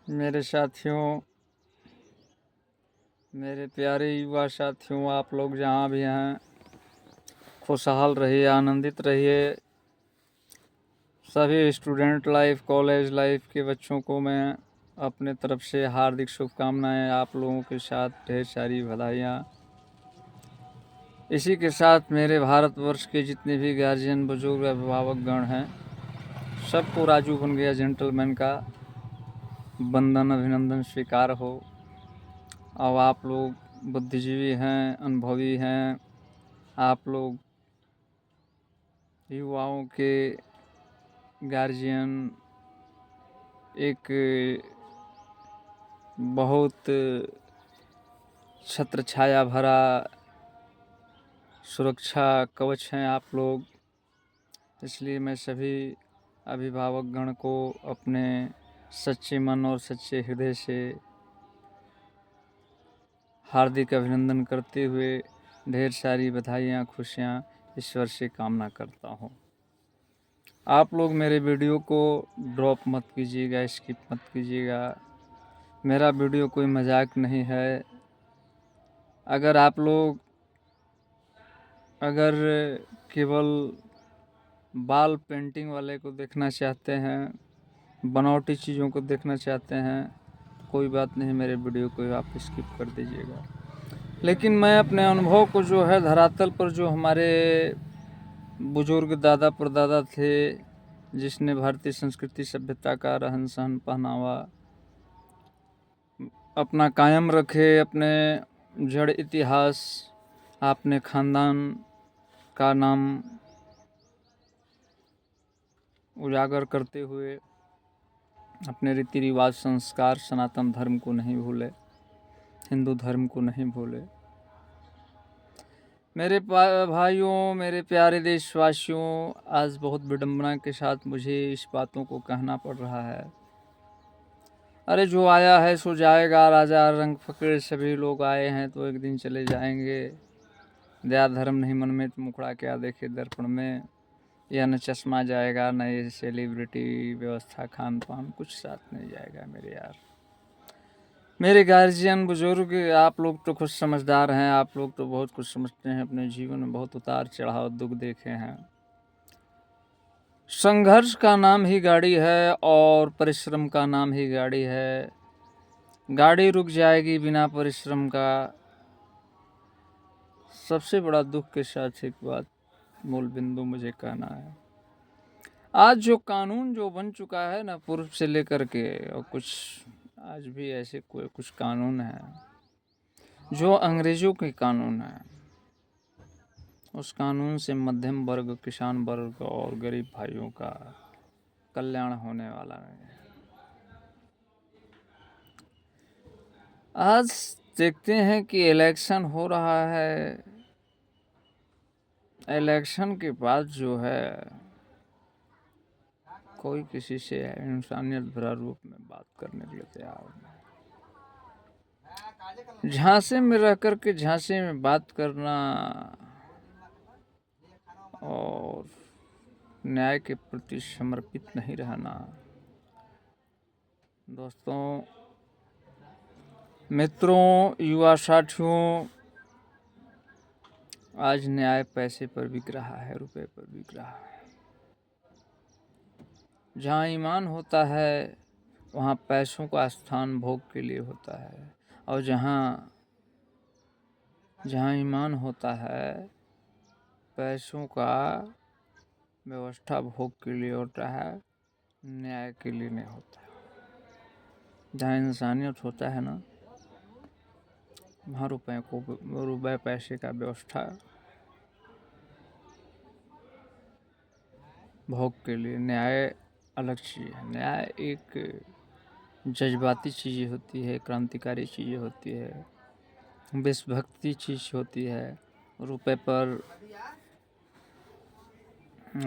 मेरे साथियों, मेरे प्यारे युवा साथियों, आप लोग जहाँ भी हैं खुशहाल रहिए, आनंदित रहिए। सभी स्टूडेंट लाइफ, कॉलेज लाइफ के बच्चों को मैं अपने तरफ से हार्दिक शुभकामनाएं। आप लोगों के साथ ढेर सारी बधाइयाँ। इसी के साथ मेरे भारतवर्ष के जितने भी गार्जियन, बुजुर्ग, अभिभावक गण हैं, सबको राजू बन गया जेंटलमैन का वंदन, अभिनंदन स्वीकार हो। अब आप लोग बुद्धिजीवी हैं, अनुभवी हैं, आप लोग युवाओं के गार्जियन एक बहुत छत्र छाया भरा सुरक्षा कवच हैं आप लोग। इसलिए मैं सभी अभिभावक गण को अपने सच्चे मन और सच्चे हृदय से हार्दिक अभिनंदन करते हुए ढेर सारी बधाइयाँ, खुशियाँ ईश्वर से कामना करता हूँ। आप लोग मेरे वीडियो को ड्रॉप मत कीजिएगा, स्किप मत कीजिएगा। मेरा वीडियो कोई मजाक नहीं है। अगर केवल बाल पेंटिंग वाले को देखना चाहते हैं, बनावटी चीज़ों को देखना चाहते हैं, कोई बात नहीं, मेरे वीडियो को आप स्किप कर दीजिएगा। लेकिन मैं अपने अनुभव को जो है धरातल पर, जो हमारे बुजुर्ग दादा परदादा थे, जिसने भारतीय संस्कृति सभ्यता का रहन सहन पहनावा अपना कायम रखे, अपने जड़ इतिहास, अपने खानदान का नाम उजागर करते हुए अपने रीति रिवाज, संस्कार, सनातन धर्म को नहीं भूले, हिंदू धर्म को नहीं भूले। मेरे भाइयों, मेरे प्यारे देशवासियों, आज बहुत विडंबना के साथ मुझे इस बातों को कहना पड़ रहा है। अरे जो आया है सो जाएगा, राजा रंग फकीर सभी लोग आए हैं तो एक दिन चले जाएंगे। दया धर्म नहीं मन में तो मुखड़ा क्या देखे दर्पण में। यह न चश्मा जाएगा, न ये सेलिब्रिटी व्यवस्था, खान पान, कुछ साथ नहीं जाएगा मेरे यार। मेरे गार्जियन, बुजुर्ग, आप लोग तो खुद समझदार हैं, आप लोग तो बहुत कुछ समझते हैं, अपने जीवन में बहुत उतार चढ़ाव दुख देखे हैं। संघर्ष का नाम ही गाड़ी है और परिश्रम का नाम ही गाड़ी है। गाड़ी रुक जाएगी बिना परिश्रम का। सबसे बड़ा दुख के साथ एक बात, मूल बिंदु मुझे कहना है, आज जो कानून जो बन चुका है ना, पूर्व से लेकर के, और कुछ आज भी ऐसे कुछ कानून हैं जो अंग्रेजों के कानून हैं, उस कानून से मध्यम वर्ग, किसान वर्ग और गरीब भाइयों का कल्याण होने वाला नहीं है। आज देखते हैं कि इलेक्शन हो रहा है, इलेक्शन के बाद जो है कोई किसी से इंसानियत भरा रूप में बात करने के लिए तैयार नहीं। झांसे में रह कर के झांसे में बात करना और न्याय के प्रति समर्पित नहीं रहना। दोस्तों, मित्रों, युवा साथियों, आज न्याय पैसे पर बिक रहा है, रुपए पर बिक रहा है। जहाँ ईमान होता है वहाँ पैसों का स्थान भोग के लिए होता है, और जहाँ ईमान होता है पैसों का व्यवस्था भोग के लिए होता है, न्याय के लिए नहीं होता है। जहाँ इंसानियत होता है ना, वहाँ रुपए पैसे का व्यवस्था भोग के लिए। न्याय अलग चीज़ है। न्याय एक जज्बाती चीज़ होती है, क्रांतिकारी चीज़ होती है, देशभक्ति चीज़ होती है। रुपए पर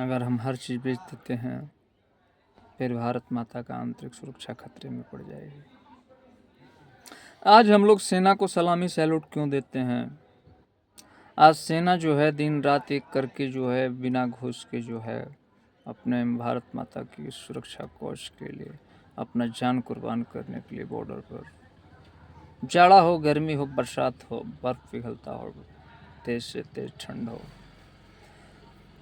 अगर हम हर चीज़ बेच देते हैं, फिर भारत माता का आंतरिक सुरक्षा खतरे में पड़ जाएगी। आज हम लोग सेना को सलामी सैल्यूट क्यों देते हैं? आज सेना जो है दिन रात एक करके जो है बिना घूस के जो है अपने भारत माता की सुरक्षा कवच के लिए अपना जान कुर्बान करने के लिए बॉर्डर पर। जाड़ा हो, गर्मी हो, बरसात हो, बर्फ पिघलता हो, तेज से तेज ठंड हो,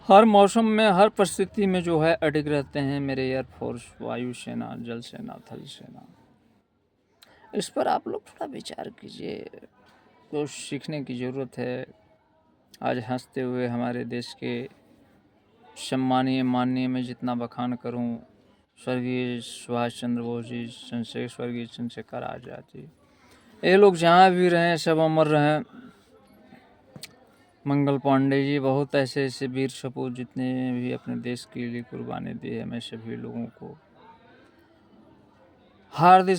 हर मौसम में, हर परिस्थिति में जो है अडिग रहते हैं मेरे एयरफोर्स, वायुसेना, जल सेना, थल सेना। इस पर आप लोग थोड़ा विचार कीजिए, कुछ सीखने की ज़रूरत है। आज हंसते हुए हमारे देश के सम्मानीय माननीय में जितना बखान करूं, स्वर्गीय सुभाष चंद्र बोस जी, स्वर्गीय चंद्रशेखर आज़ाद जी, ये लोग जहाँ भी रहें सब अमर रहें। मंगल पांडे जी, बहुत ऐसे ऐसे वीर सपूत जितने भी अपने देश के लिए कुर्बानी दी है, मैं सभी लोगों को हार्दिक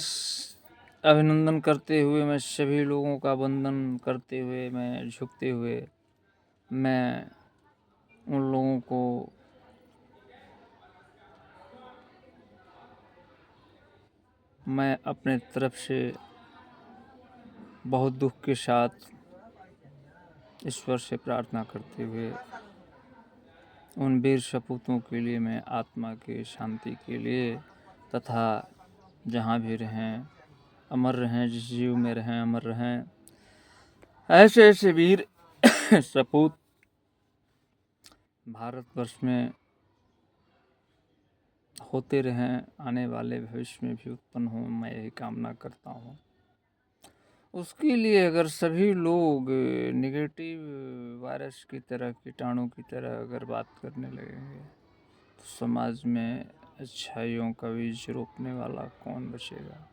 अभिनंदन करते हुए, मैं सभी लोगों का वंदन करते हुए, मैं झुकते हुए, मैं उन लोगों को मैं अपने तरफ से बहुत दुख के साथ ईश्वर से प्रार्थना करते हुए उन वीर सपूतों के लिए, मैं आत्मा की शांति के लिए तथा जहाँ भी रहें अमर रहें, जिस जीव में रहें अमर रहें, ऐसे ऐसे वीर सपूत भारतवर्ष में होते रहें, आने वाले भविष्य में भी उत्पन्न हों, मैं यही कामना करता हूँ। उसके लिए अगर सभी लोग निगेटिव वायरस की तरह, कीटाणु की तरह अगर बात करने लगेंगे तो समाज में अच्छाइयों का बीज रोपने वाला कौन बचेगा।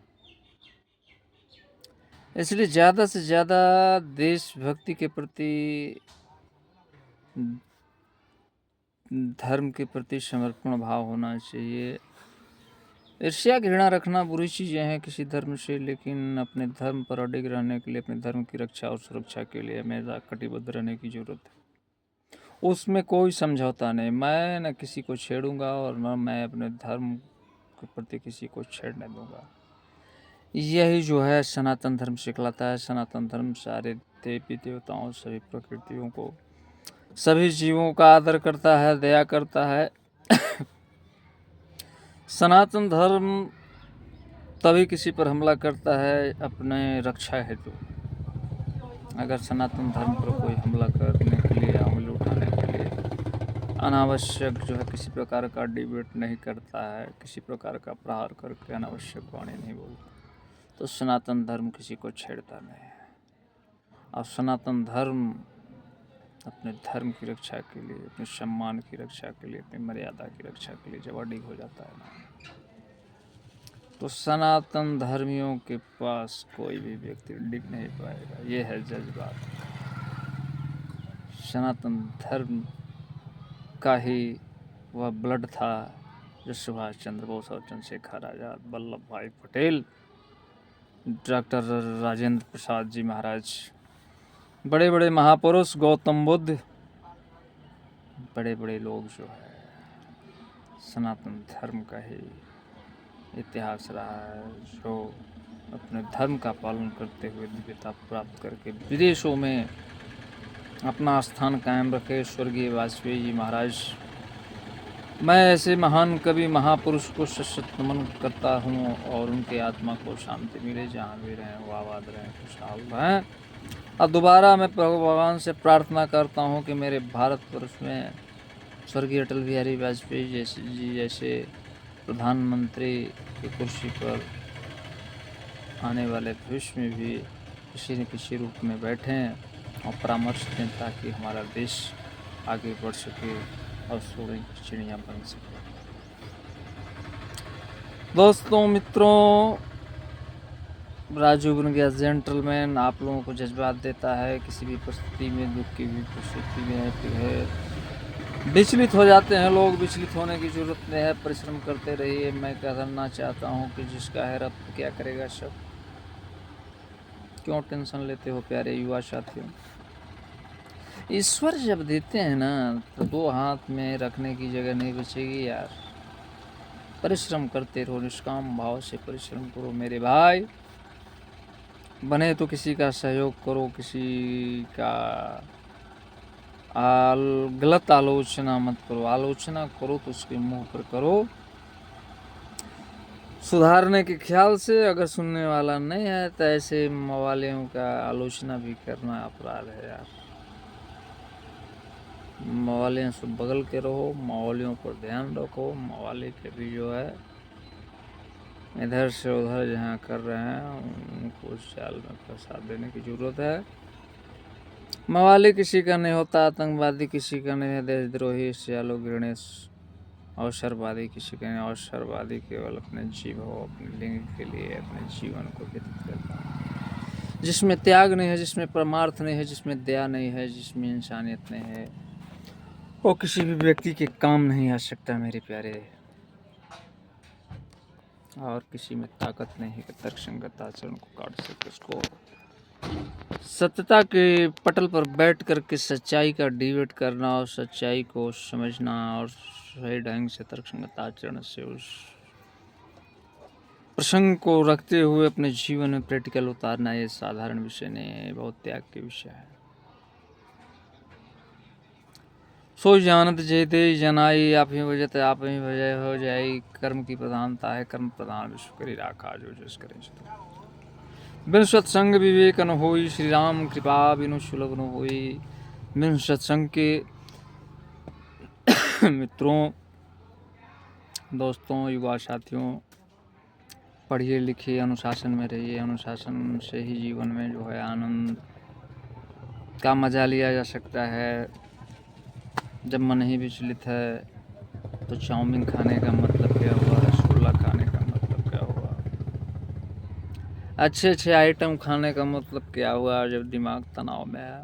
इसलिए ज़्यादा से ज़्यादा देशभक्ति के प्रति, धर्म के प्रति समर्पण भाव होना चाहिए। ईर्ष्या घृणा रखना बुरी चीज़ें हैं किसी धर्म से, लेकिन अपने धर्म पर अडिग रहने के लिए, अपने धर्म की रक्षा और सुरक्षा के लिए हमेशा कटिबद्ध रहने की ज़रूरत है। उसमें कोई समझौता नहीं। मैं न किसी को छेड़ूंगा और न मैं अपने धर्म के प्रति किसी को छेड़ने दूंगा। यही जो है सनातन धर्म सिखलाता है। सनातन धर्म सारे देवी देवताओं, सभी प्रकृतियों को, सभी जीवों का आदर करता है, दया करता है। सनातन धर्म तभी किसी पर हमला करता है अपने रक्षा हेतु। अगर सनातन धर्म पर कोई हमला करने के लिए, हमले उठाने के लिए अनावश्यक जो है किसी प्रकार का डिबेट नहीं करता है, किसी प्रकार का प्रहार करके अनावश्यक वाणी नहीं बोलता, तो सनातन धर्म किसी को छेड़ता नहीं है। और सनातन धर्म अपने धर्म की रक्षा के लिए, अपने सम्मान की रक्षा के लिए, अपनी मर्यादा की रक्षा के लिए जब अडिग हो जाता है ना, तो सनातन धर्मियों के पास कोई भी व्यक्ति डिग नहीं पाएगा। ये है जज्बात। सनातन धर्म का ही वह ब्लड था जो सुभाष चंद्र बोस और चंद्रशेखर आज़ाद, वल्लभ भाई पटेल, डॉक्टर राजेंद्र प्रसाद जी महाराज, बड़े बड़े महापुरुष, गौतम बुद्ध, बड़े बड़े लोग जो है सनातन धर्म का ही इतिहास रहा है, जो अपने धर्म का पालन करते हुए दिव्यता प्राप्त करके विदेशों में अपना स्थान कायम रखे। स्वर्गीय वाजपेयी जी महाराज, मैं ऐसे महान कवि महापुरुष को सशक्त नमन करता हूँ और उनके आत्मा को शांति मिले, जहाँ भी रहें वो आबाद रहें, खुशहाल रहें। और दोबारा मैं भगवान से प्रार्थना करता हूँ कि मेरे भारतवर्ष में स्वर्गीय अटल बिहारी वाजपेयी जैसे प्रधानमंत्री की कुर्सी पर आने वाले भविष्य में भी किसी न किसी रूप में बैठें और परामर्श दें, ताकि हमारा देश आगे बढ़ सके और सोने की चिड़िया बन सके। दोस्तों, मित्रों, राजू बन गया जेंटलमैन आप लोगों को जज्बात देता है। किसी भी परिस्थिति में, दुख की भी परिस्थिति में है, विचलित हो जाते हैं लोग। विचलित होने की जरूरत नहीं है, परिश्रम करते रहिए। मैं कहना चाहता हूँ कि जिसका है रब क्या करेगा सब। क्यों टेंशन लेते हो प्यारे युवा साथियों। ईश्वर जब देते हैं ना, तो दो हाथ में रखने की जगह नहीं बचेगी यार। परिश्रम करते रहो, निष्काम भाव से परिश्रम करो मेरे भाई। बने तो किसी का सहयोग करो, किसी का गलत आलोचना मत करो। आलोचना करो तो उसके मुंह पर करो। सुधारने के ख्याल से अगर सुनने वाला नहीं है तो ऐसे मवालियों का आलोचना भी करना अपराध है यार। मवालियों से बगल के रहो, मवालियों पर ध्यान रखो। मवाली के भी जो है इधर से उधर जहाँ कर रहे हैं उनको उस जाल में फंसा देने की ज़रूरत है। मवाली किसी का नहीं होता, आतंकवादी किसी का नहीं है, देशद्रोही श्यालो गणेश अवसरवादी किसी का नहीं। अवसरवादी केवल अपने जीव हो, अपने लिंग के लिए अपने जीवन को व्यतीत करता है। जिसमें त्याग नहीं है, जिसमें परमार्थ नहीं है, जिसमें दया नहीं है, जिसमें इंसानियत नहीं है, वो किसी भी व्यक्ति के काम नहीं आ सकता मेरे प्यारे। और किसी में ताकत नहीं है कि तर्कसंगत आचरण को काट सके। उसको सत्यता के पटल पर बैठ करके सच्चाई का डिबेट करना और सच्चाई को समझना और सही ढंग से तर्कसंगत आचरण से उस प्रसंग को रखते हुए अपने जीवन में प्रैक्टिकल उतारना ये साधारण विषय नहीं है, बहुत त्याग के विषय है। सो जानत जेते जनाई आप ही वजह आप ही वजह हो जाए। कर्म की प्रधानता है, कर्म प्रधान विश्व करी राखा जो जिस करे बिन सत्संग विवेक न होई, श्री राम कृपा बिनु सुलभ न होई। बिन सत्संग के मित्रों, दोस्तों, युवा साथियों, पढ़िए लिखिए, अनुशासन में रहिए। अनुशासन से ही जीवन में जो है आनंद का मजा लिया जा सकता है। जब मन ही विचलित है तो चाउमीन खाने का मतलब क्या हुआ, रसगुल्ला खाने का मतलब क्या हुआ, अच्छे अच्छे आइटम खाने का मतलब क्या हुआ। जब दिमाग तनाव में है,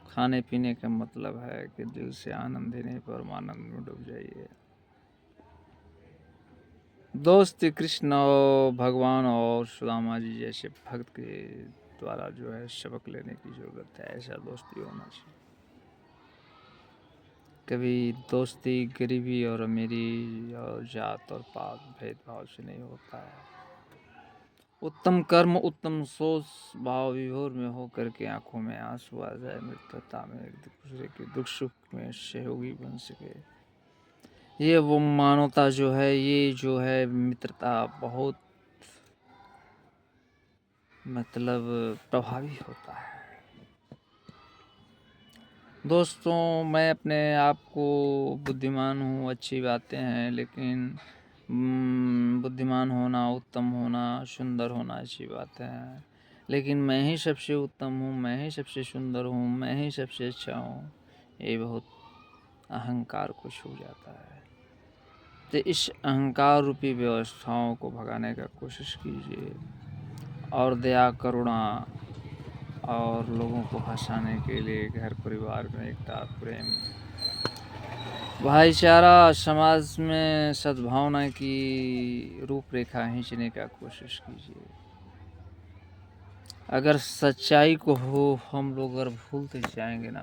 खाने पीने का मतलब है कि दिल से आनंद ही नहीं परमानंद में डूब जाइए। दोस्ती कृष्ण और भगवान और सुदामा जी जैसे भक्त के द्वारा जो है सबक लेने की जरूरत है। ऐसा दोस्ती होना चाहिए। कभी दोस्ती गरीबी और अमीरी और जात और पात भेदभाव से नहीं होता है। उत्तम कर्म उत्तम सोच भाव विभोर में हो करके आंखों में आंसू आ जाए, मित्रता में एक दूसरे के दुख सुख में सहयोगी बन सके, ये वो मानवता जो है, ये जो है मित्रता बहुत मतलब प्रभावी होता है। दोस्तों, मैं अपने आप को बुद्धिमान हूँ, अच्छी बातें हैं, लेकिन बुद्धिमान होना, उत्तम होना, सुंदर होना अच्छी बातें हैं, लेकिन मैं ही सबसे उत्तम हूँ, मैं ही सबसे सुंदर हूँ, मैं ही सबसे अच्छा हूँ, ये बहुत अहंकार को छू जाता है। तो इस अहंकार रूपी व्यवस्थाओं को भगाने का कोशिश कीजिए और दया करुणा और लोगों को हंसाने के लिए घर परिवार में एकता प्रेम भाईचारा समाज में सद्भावना की रूपरेखा खींचने का कोशिश कीजिए। अगर सच्चाई को हो हम लोग अगर भूलते जाएंगे ना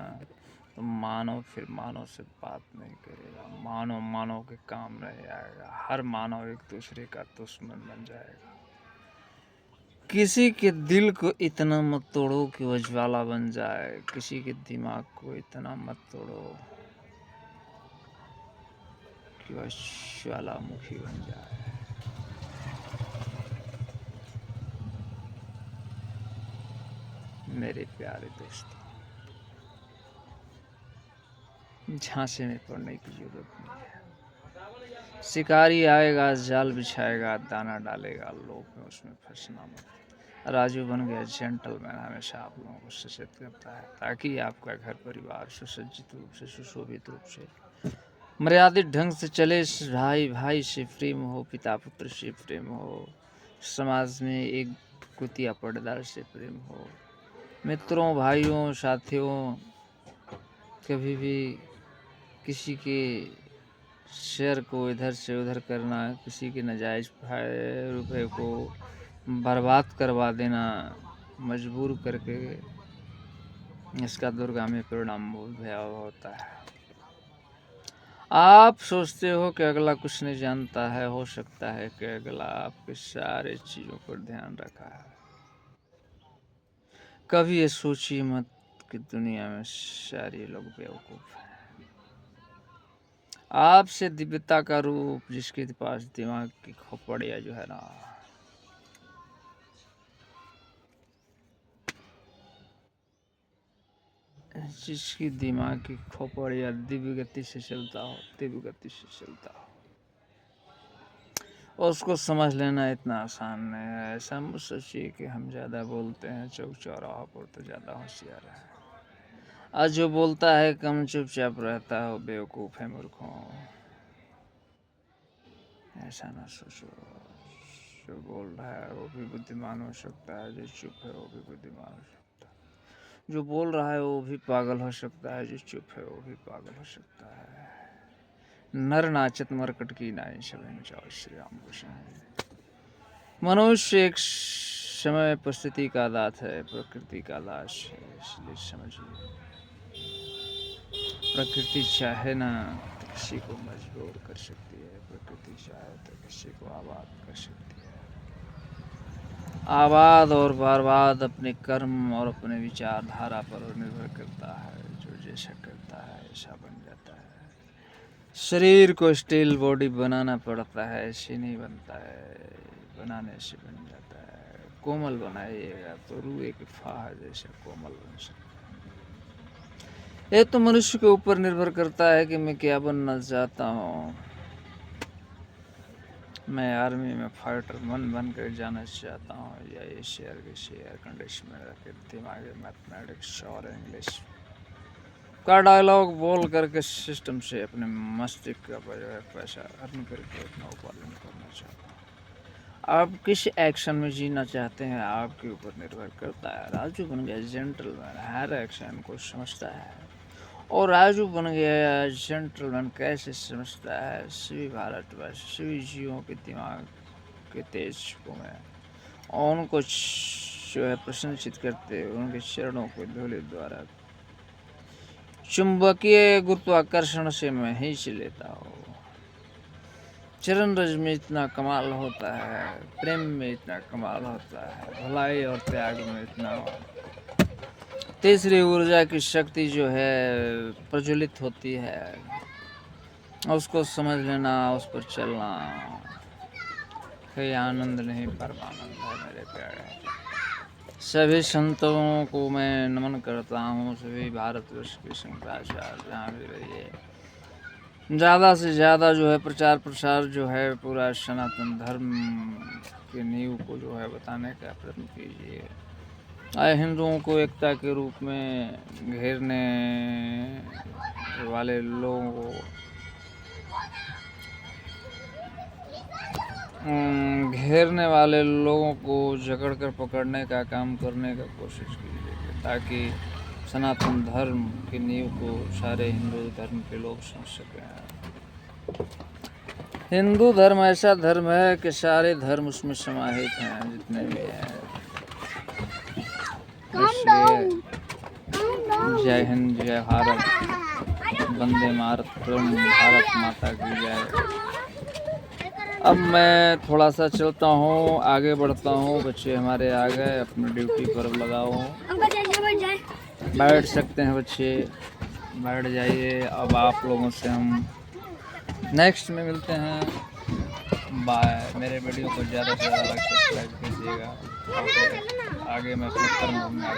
तो मानव फिर मानव से बात नहीं करेगा, मानव मानव के काम नहीं आएगा, हर मानव एक दूसरे का दुश्मन बन जाएगा। किसी के दिल को इतना मत तोड़ो कि वो ज्वाला बन जाए, किसी के दिमाग को इतना मत तोड़ो कि वह ज्वालामुखी बन जाए। मेरे प्यारे दोस्तों, झांसे में पड़ने की जरूरत नहीं है। शिकारी आएगा, जाल बिछाएगा, दाना डालेगा, लोग में उसमें फंसना मत। राजू बन गया जेंटलमैन, हमेशा आप लोगों को सचेत करता है ताकि आपका घर परिवार सुसज्जित रूप से, सुशोभित रूप से, मर्यादित ढंग से चले। भाई भाई से प्रेम हो, पिता पुत्र से प्रेम हो, समाज में एक कुतिया पर्दार से प्रेम हो। मित्रों, भाइयों, साथियों, कभी भी किसी के शेयर को इधर से उधर करना, किसी के नाजायज़ रुपए को बर्बाद करवा देना मजबूर करके, इसका दूरगामी परिणाम बहुत भयावह होता है। आप सोचते हो कि अगला कुछ नहीं जानता है, हो सकता है कि अगला आपके सारे चीज़ों पर ध्यान रखा है। कभी ये सोचिए मत कि दुनिया में सारे लोग बेवकूफ़ हैं। आपसे दिव्यता का रूप, जिसके पास दिमाग की खोपड़ियाँ जो है ना, जिसकी दिमाग की खोपड़ियाँ दिव्य गति से चलता हो, दिव्य गति से चलता हो, उसको समझ लेना इतना आसान नहीं है। ऐसा मत सोचिए कि हम ज़्यादा बोलते हैं चौक चौराहा पर तो ज़्यादा होशियार है। आज जो बोलता है कम चुपचाप रहता है, बेवकूफ़ है, मूर्खों। ऐसा ना सोचो। जो बोल रहा है वो भी बुद्धिमान हो सकता है, जो चुप है वो भी बुद्धिमान हो सकता है। जो बोल रहा है वो भी पागल हो सकता है, जो चुप है वो भी पागल हो सकता है। नर नाचत मरकट की नाई, सभी जाओ श्री राम कृष्ण। मनुष्य एक समय परिस्थिति का दास है, प्रकृति का दास है, इसलिए समझिए। प्रकृति चाहे ना तो किसी को मजबूर कर सकती है, प्रकृति चाहे तो किसी को आबाद कर सकती है। आबाद और बर्बाद अपने कर्म और अपने विचारधारा पर निर्भर करता है। जो जैसा करता है ऐसा बन जाता है। शरीर को स्टील बॉडी बनाना पड़ता है, ऐसे नहीं बनता है, बनाने से बन जाता है। कोमल बनाइएगा तो रुए के फाह जैसे कोमल बन सकता है। ये तो मनुष्य के ऊपर निर्भर करता है कि मैं क्या बनना चाहता हूँ। मैं आर्मी में फाइटर बन कर जाना चाहता हूँ, या एयर कंडीशन में रखे दिमाग मैथमेटिक्स और इंग्लिश का डायलॉग बोल करके सिस्टम से अपने मस्तिष्क का जो है पैसा अर्न करके अपना उपार्जन करना चाहता हूँ। आप किस एक्शन में जीना चाहते हैं आपके ऊपर निर्भर करता है। राजू बन गया जेंटलमैन, हर एक्शन को समझता है। और राजू बन गया जेंटलमैन कैसे समझता है। सभी भारतवासी, सभी जीवों के दिमाग के तेज को में उनको जो है प्रशंसित करते, उनके चरणों को धूलि द्वारा चुंबकीय गुरुत्वाकर्षण से मैं खींच लेता हूँ। चरण रज में इतना कमाल होता है, प्रेम में इतना कमाल होता है, भलाई और त्याग में इतना। तीसरी ऊर्जा की शक्ति जो है प्रज्वलित होती है, उसको समझ लेना, उस पर चलना। कोई आनंद नहीं, परमानंद है मेरे प्यारे। सभी संतों को मैं नमन करता हूँ, सभी भारतवर्ष के शंकराचार्य जहाँ भी रहिए। ज़्यादा से ज़्यादा जो है प्रचार प्रसार जो है पूरा सनातन धर्म के नींव को जो है बताने का प्रयत्न कीजिए। हिंदुओं को एकता के रूप में घेरने वाले लोगों को जकड़ कर पकड़ने का काम करने का कोशिश कीजिए, ताकि सनातन धर्म की नींव को सारे हिंदू धर्म के लोग समझ सकें। हिंदू धर्म ऐसा धर्म है कि सारे धर्म उसमें समाहित हैं, जितने भी हैं। इसलिए जय हिंद, जय भारत, वंदे मातरम, भारत माता की जय। अब मैं थोड़ा सा चलता हूँ, आगे बढ़ता हूँ। बच्चे हमारे आ गए, अपनी ड्यूटी पर लगाओ। बैठ सकते हैं बच्चे, बैठ जाइए। अब आप लोगों से हम नेक्स्ट में मिलते हैं। बाय। मेरे वीडियो को ज़्यादा से ज़्यादा सब्सक्राइब कीजिएगा। आगे मैं फिर करूँगा।